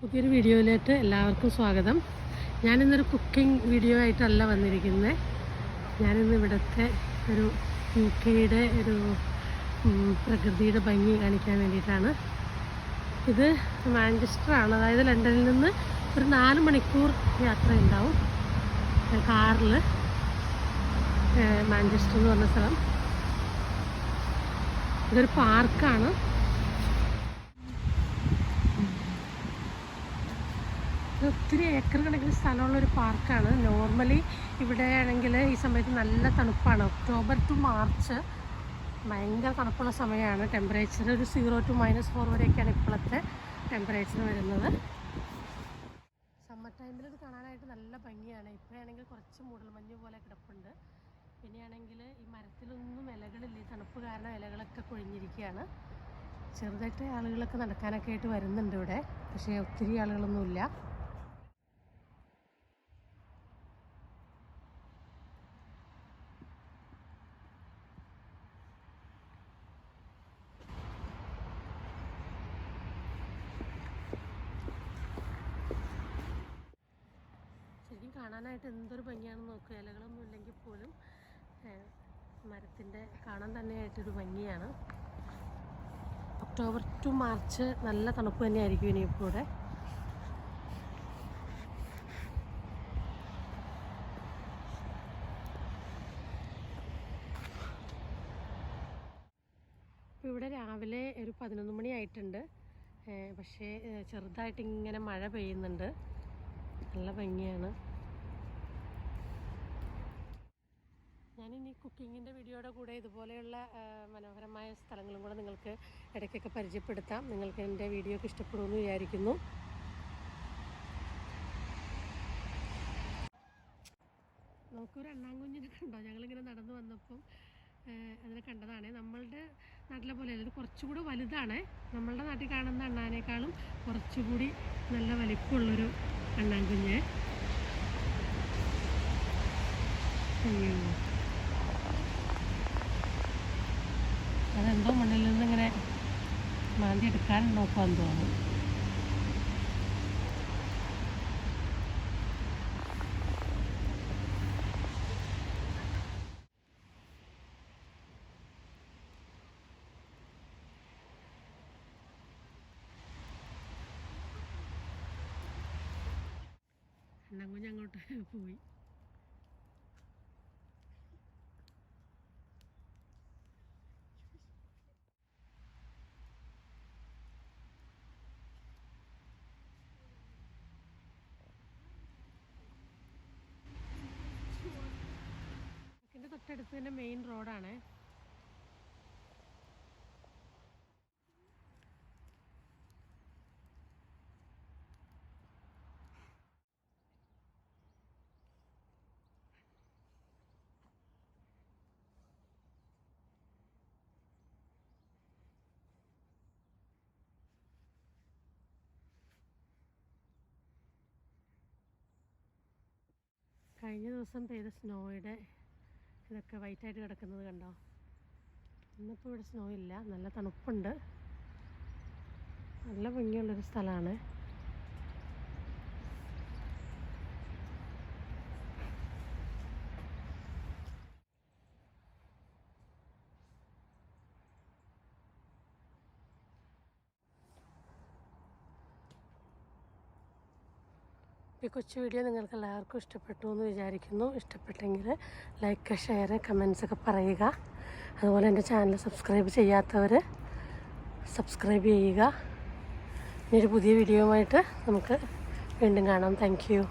പുതിയൊരു വീഡിയോയിലേക്ക് എല്ലാവർക്കും സ്വാഗതം. ഞാനിന്നൊരു കുക്കിംഗ് വീഡിയോ ആയിട്ടല്ല വന്നിരിക്കുന്നത്. ഞാനിന്ന് ഇവിടുത്തെ ഒരു യുകെയുടെ ഒരു പ്രകൃതിയുടെ ഭംഗി കാണിക്കാൻ വേണ്ടിയിട്ടാണ്. ഇത് മാഞ്ചസ്റ്ററാണ്, അതായത് ലണ്ടനിൽ നിന്ന് ഒരു 4 മണിക്കൂർ യാത്ര ഉണ്ടാവും കാറിൽ. മാഞ്ചസ്റ്റർ എന്ന് പറഞ്ഞ സ്ഥലം. ഇതൊരു പാർക്കാണ്. ഒത്തിരി ഏക്കർ കണക്കിന് സ്ഥലമുള്ളൊരു പാർക്കാണ്. നോർമലി ഇവിടെ ആണെങ്കിൽ ഈ സമയത്ത് നല്ല തണുപ്പാണ്. ഒക്ടോബർ ടു മാർച്ച് ഭയങ്കര തണുപ്പുള്ള സമയമാണ്. ടെമ്പറേച്ചർ ഒരു 0 to -4 വരെയൊക്കെയാണ് ഇപ്പോഴത്തെ ടെമ്പറേച്ചർ വരുന്നത്. സമ്മർ ടൈമിൽ ഇത് കാണാനായിട്ട് നല്ല ഭംഗിയാണ്. ഇപ്പോഴാണെങ്കിൽ കുറച്ച് മൂടൽമഞ്ഞ് പോലെ കിടപ്പുണ്ട്. പിന്നെയാണെങ്കിൽ ഈ മരത്തിലൊന്നും ഇലകളില്ല. ഈ തണുപ്പ് കാരണം ഇലകളൊക്കെ കൊഴിഞ്ഞിരിക്കുകയാണ്. ചെറുതായിട്ട് ആളുകളൊക്കെ നടക്കാനൊക്കെ ആയിട്ട് വരുന്നുണ്ട് ഇവിടെ, പക്ഷേ ഒത്തിരി ആളുകളൊന്നുമില്ല. ശരിക്കും കാണാനായിട്ട് എന്തൊരു ഭംഗിയാണെന്ന് നോക്കുക. ഇലകളൊന്നും ഇല്ലെങ്കിൽ പോലും മരത്തിൻ്റെ കാണാൻ തന്നെയായിട്ടൊരു ഭംഗിയാണ്. ഒക്ടോബർ ടു മാർച്ച് നല്ല തണുപ്പ് തന്നെയായിരിക്കും ഇനിയിപ്പോൾ ഇവിടെ. ഇപ്പോൾ ഇവിടെ രാവിലെ ഒരു 11 മണി ആയിട്ടുണ്ട്. പക്ഷേ ചെറുതായിട്ട് ഇങ്ങനെ മഴ പെയ്യുന്നുണ്ട്. നല്ല ഭംഗിയാണ്. ഞാനിനി കുക്കിങ്ങിൻ്റെ വീഡിയോയുടെ കൂടെ ഇതുപോലെയുള്ള മനോഹരമായ സ്ഥലങ്ങളും കൂടെ നിങ്ങൾക്ക് ഇടയ്ക്കൊക്കെ പരിചയപ്പെടുത്താം. നിങ്ങൾക്ക് എൻ്റെ വീഡിയോ ഒക്കെ ഇഷ്ടപ്പെടുമെന്ന് വിചാരിക്കുന്നു. നമുക്കൊരു അണ്ണാൻകുഞ്ഞിനെ കണ്ടോ? ഞങ്ങളിങ്ങനെ നടന്നു വന്നപ്പം അതിനെ കണ്ടതാണ്. നമ്മളുടെ നാട്ടിലെ പോലെയല്ല, ഇത് കുറച്ചുകൂടി വലുതാണ്. നമ്മളുടെ നാട്ടിൽ കാണുന്ന അണ്ണാനേക്കാളും കുറച്ചുകൂടി നല്ല വലിപ്പമുള്ളൊരു അണ്ണാൻകുഞ്ഞ്. അയ്യോ, അതെന്തോ മണ്ണിൽ നിന്ന് ഇങ്ങനെ മാന്തി എടുക്കാൻ നോക്കാമെന്ന് തോന്നുന്നു. അണ്ണാൻകുഞ്ഞ് അങ്ങോട്ട് പോയി. ഇതിൻ്റെ തൊട്ടടുത്ത് തന്നെ മെയിൻ റോഡാണ്. കഴിഞ്ഞ ദിവസം പെയ്ത സ്നോയുടെ ഇതൊക്കെ വൈറ്റായിട്ട് കിടക്കുന്നത് കണ്ടോ? ഇന്നിപ്പോൾ ഇവിടെ സ്നോ ഇല്ല, നല്ല തണുപ്പുണ്ട്. നല്ല ഭംഗിയുള്ളൊരു സ്ഥലമാണ്. ഈ കൊച്ചു വീഡിയോ നിങ്ങൾക്ക് എല്ലാവർക്കും ഇഷ്ടപ്പെട്ടു എന്ന് വിചാരിക്കുന്നു. ഇഷ്ടപ്പെട്ടെങ്കിൽ ലൈക്ക്, ഷെയർ, കമൻസൊക്കെ പറയുക. അതുപോലെ എൻ്റെ ചാനൽ സബ്സ്ക്രൈബ് ചെയ്യാത്തവർ സബ്സ്ക്രൈബ് ചെയ്യുക. ഇനിയൊരു പുതിയ വീഡിയോയുമായിട്ട് നമുക്ക് വീണ്ടും കാണാം. Thank you.